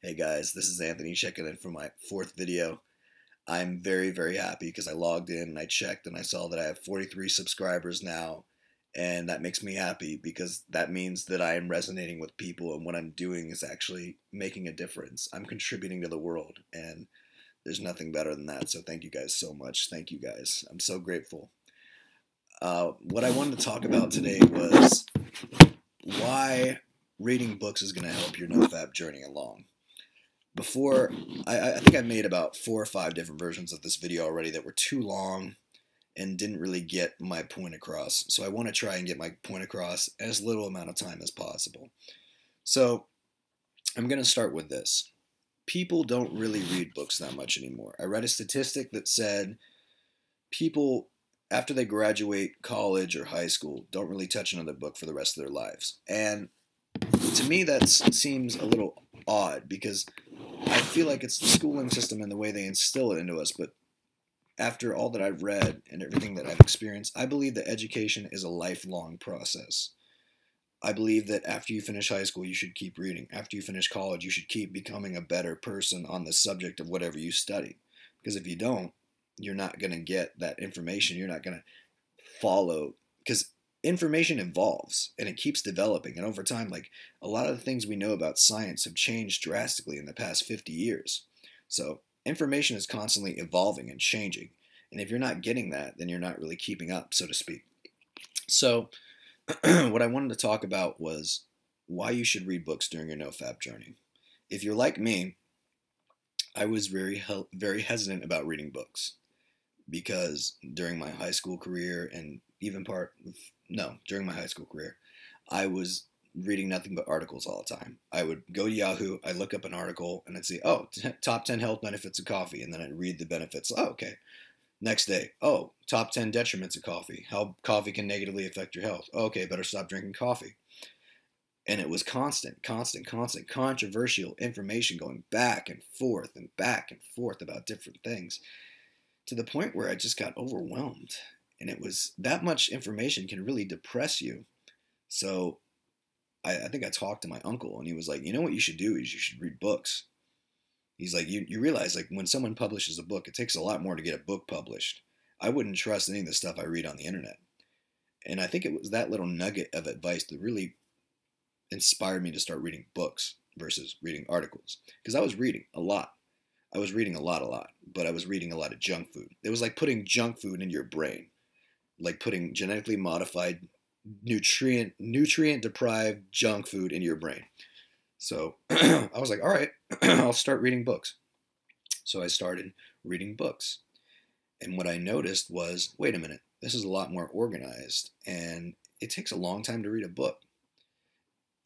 Hey guys, this is Anthony checking in for my fourth video. I'm very, very happy because I logged in and I checked and I saw that I have 43 subscribers now. And that makes me happy because that means that I am resonating with people and what I'm doing is actually making a difference. I'm contributing to the world and there's nothing better than that. So thank you guys so much. Thank you guys. I'm so grateful. What I wanted to talk about today was why reading books is going to help your Nofap journey along. Before, I think I made about 4 or 5 different versions of this video already that were too long and didn't really get my point across. So I want to try and get my point across in as little amount of time as possible. So I'm going to start with this. People don't really read books that much anymore. I read a statistic that said people, after they graduate college or high school, don't really touch another book for the rest of their lives. And to me, that seems a little odd because I feel like it's the schooling system and the way they instill it into us, but after all that I've read and everything that I've experienced, I believe that education is a lifelong process. I believe that after you finish high school, you should keep reading. After you finish college, you should keep becoming a better person on the subject of whatever you study. Because if you don't, you're not going to get that information. You're not going to follow, because information evolves and it keeps developing. And over time, like a lot of the things we know about science have changed drastically in the past 50 years. So information is constantly evolving and changing. And if you're not getting that, then you're not really keeping up, so to speak. So what I wanted to talk about was why you should read books during your NoFap journey. If you're like me, I was very hesitant about reading books because during my high school career and even during my high school career, I was reading nothing but articles all the time. I would go to Yahoo, I'd look up an article, and I'd say, oh, top 10 health benefits of coffee, and then I'd read the benefits. Oh, okay. Next day, oh, top 10 detriments of coffee, how coffee can negatively affect your health. Oh, okay, better stop drinking coffee. And it was constant, controversial information going back and forth about different things, to the point where I just got overwhelmed. And it was that much information can really depress you. So I think I talked to my uncle and he was like, you know what you should do is you should read books. He's like, you realize like when someone publishes a book, it takes a lot more to get a book published. I wouldn't trust any of the stuff I read on the internet. And I think it was that little nugget of advice that really inspired me to start reading books versus reading articles. Because I was reading a lot. I was reading a lot, but I was reading a lot of junk food. It was like putting junk food in your brain, like putting genetically modified, nutrient deprived junk food in your brain. So I was like, all right, I'll start reading books. So I started reading books. And what I noticed was, wait a minute, this is a lot more organized and it takes a long time to read a book.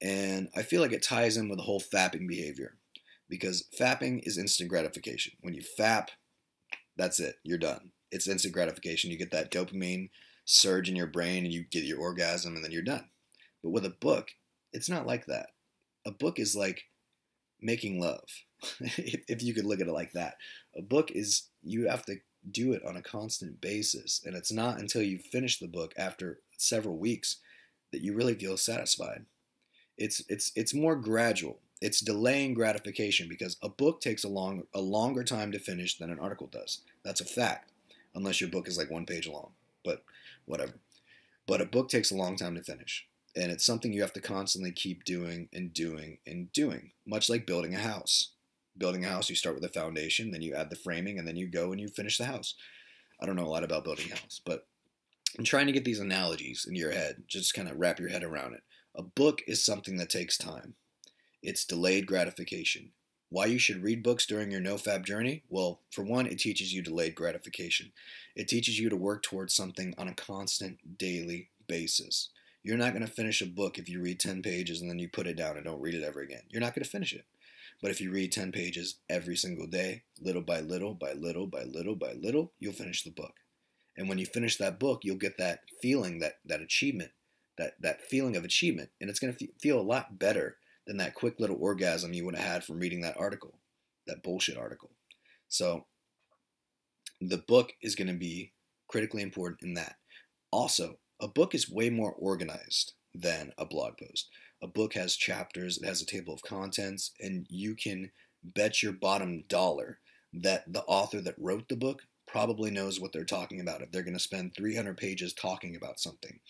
And I feel like it ties in with the whole fapping behavior because fapping is instant gratification. When you fap, that's it, you're done. It's instant gratification. You get that dopamine surge in your brain and you get your orgasm and then you're done. But with a book, it's not like that. A book is like making love, if you could look at it like that. A book is, you have to do it on a constant basis. And it's not until you finish the book after several weeks that you really feel satisfied. It's more gradual. It's delaying gratification because a book takes a longer time to finish than an article does. That's a fact, unless your book is like 1 page long, but whatever. But a book takes a long time to finish, and it's something you have to constantly keep doing and doing and doing, much like building a house. Building a house, you start with a foundation, then you add the framing, and then you go and you finish the house. I don't know a lot about building a house, but I'm trying to get these analogies in your head, just kind of wrap your head around it. A book is something that takes time. It's delayed gratification. Why you should read books during your NoFap journey? Well, for one, it teaches you delayed gratification. It teaches you to work towards something on a constant daily basis. You're not going to finish a book if you read 10 pages and then you put it down and don't read it ever again. You're not going to finish it. But if you read 10 pages every single day, little by little, you'll finish the book. And when you finish that book, you'll get that feeling, that achievement, that feeling of achievement. And it's going to feel a lot better than that quick little orgasm you would have had from reading that article, that bullshit article. So the book is going to be critically important in that. Also, a book is way more organized than a blog post. A book has chapters, it has a table of contents, and you can bet your bottom dollar that the author that wrote the book probably knows what they're talking about if they're going to spend 300 pages talking about something.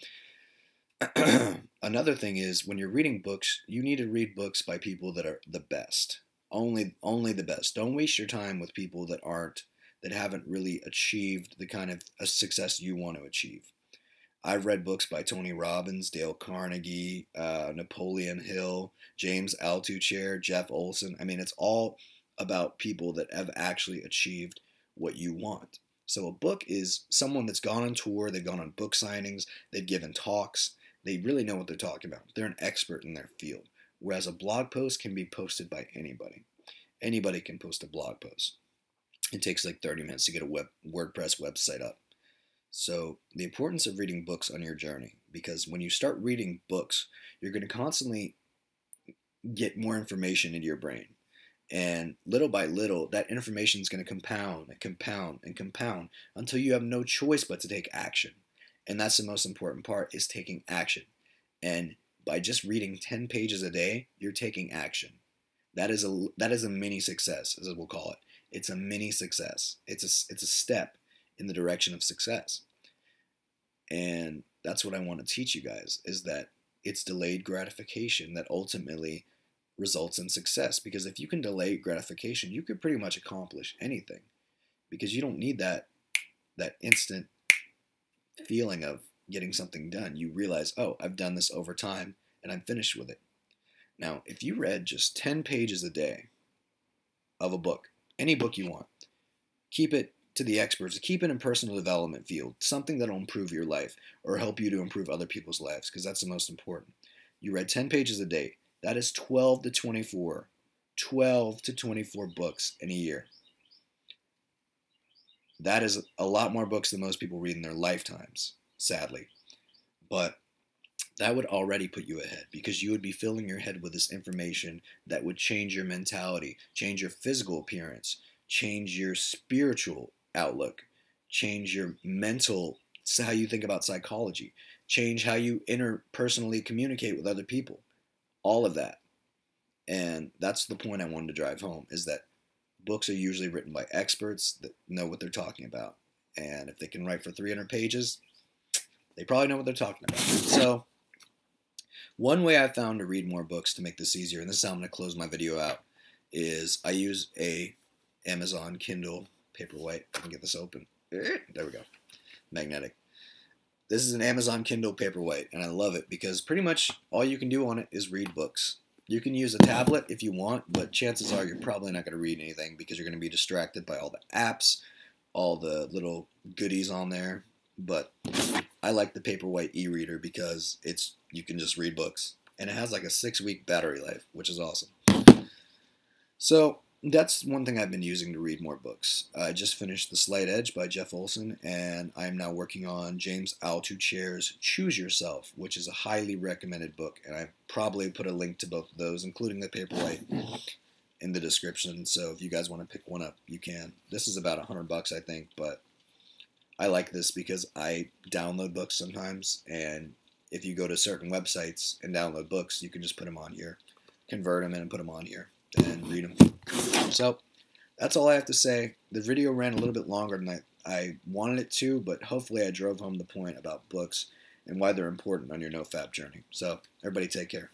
Another thing is, when you're reading books, you need to read books by people that are the best. Only the best. Don't waste your time with people that haven't really achieved the kind of a success you want to achieve. I've read books by Tony Robbins, Dale Carnegie, Napoleon Hill, James Altucher, Jeff Olson. I mean, it's all about people that have actually achieved what you want. So a book is someone that's gone on tour, they've gone on book signings, they've given talks, they really know what they're talking about. They're an expert in their field. Whereas a blog post can be posted by anybody. Anybody can post a blog post. It takes like 30 minutes to get a WordPress website up. So the importance of reading books on your journey, because when you start reading books, you're going to constantly get more information into your brain. And little by little, that information is going to compound and compound and compound until you have no choice but to take action. And that's the most important part, is taking action. And by just reading 10 pages a day, you're taking action. That is a mini success, as we'll call it. It's a mini success. It's a step in the direction of success. And that's what I want to teach you guys, is that it's delayed gratification that ultimately results in success. Because if you can delay gratification, you could pretty much accomplish anything, because you don't need that instant feeling of getting something done. You realize, oh, I've done this over time and I'm finished with it. Now, if you read just 10 pages a day of a book, any book you want, keep it to the experts, keep it in personal development field, something that'll improve your life or help you to improve other people's lives, because that's the most important. You read 10 pages a day. That is 12 to 24 books in a year. That is a lot more books than most people read in their lifetimes, sadly. But that would already put you ahead, because you would be filling your head with this information that would change your mentality, change your physical appearance, change your spiritual outlook, change your mental, how you think about psychology, change how you interpersonally communicate with other people, all of that. And that's the point I wanted to drive home, is that books are usually written by experts that know what they're talking about. And if they can write for 300 pages, they probably know what they're talking about. So one way I found to read more books to make this easier, and this is how I'm going to close my video out, is I use a Amazon Kindle Paperwhite. I can get this open. There we go. Magnetic. This is an Amazon Kindle Paperwhite, and I love it because pretty much all you can do on it is read books. You can use a tablet if you want, but chances are you're probably not going to read anything, because you're going to be distracted by all the apps, all the little goodies on there. But I like the Paperwhite e-reader because you can just read books, and it has like a 6-week battery life, which is awesome. So that's one thing I've been using to read more books. I just finished The Slight Edge by Jeff Olson, and I'm now working on James Altucher's Choose Yourself, which is a highly recommended book, and I probably put a link to both of those, including the Paperwhite, in the description. So if you guys want to pick one up, you can. This is about $100, I think, but I like this because I download books sometimes, and if you go to certain websites and download books, you can just put them on here, convert them in and put them on here, and read them. So that's all I have to say. The video ran a little bit longer than I wanted it to, but hopefully I drove home the point about books and why they're important on your Nofap journey. So everybody take care.